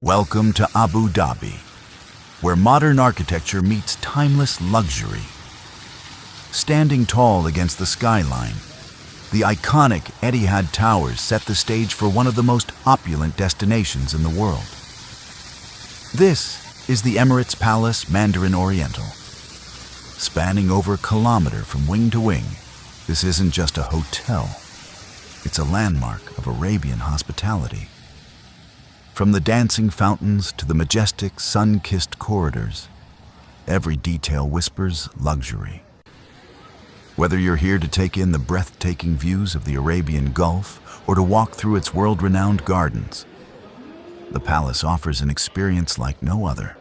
Welcome to Abu Dhabi, where modern architecture meets timeless luxury. Standing tall against the skyline, the iconic Etihad Towers set the stage for one of the most opulent destinations in the world. This is the Emirates Palace Mandarin Oriental. Spanning over a kilometer from wing to wing, this isn't just a hotel. It's a landmark of Arabian hospitality. From the dancing fountains to the majestic, sun-kissed corridors, every detail whispers luxury. Whether you're here to take in the breathtaking views of the Arabian Gulf or to walk through its world-renowned gardens, the palace offers an experience like no other.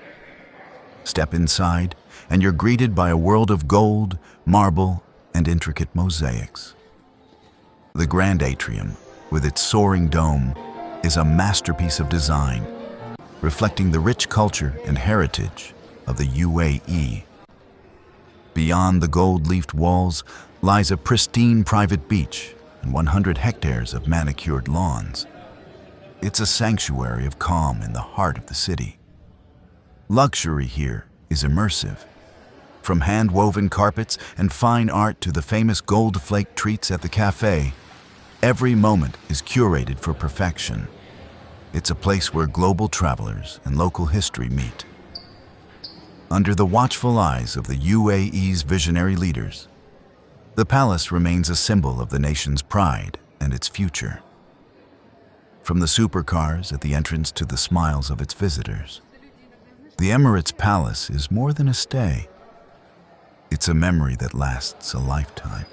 Step inside, and you're greeted by a world of gold, marble, and intricate mosaics. The grand atrium, with its soaring dome, is a masterpiece of design, reflecting the rich culture and heritage of the UAE. Beyond the gold-leafed walls lies a pristine private beach and 100 hectares of manicured lawns. It's a sanctuary of calm in the heart of the city. Luxury here is immersive. From hand-woven carpets and fine art to the famous gold-flake treats at the cafe, every moment is curated for perfection. It's a place where global travelers and local history meet. Under the watchful eyes of the UAE's visionary leaders, the palace remains a symbol of the nation's pride and its future. From the supercars at the entrance to the smiles of its visitors, the Emirates Palace is more than a stay. It's a memory that lasts a lifetime.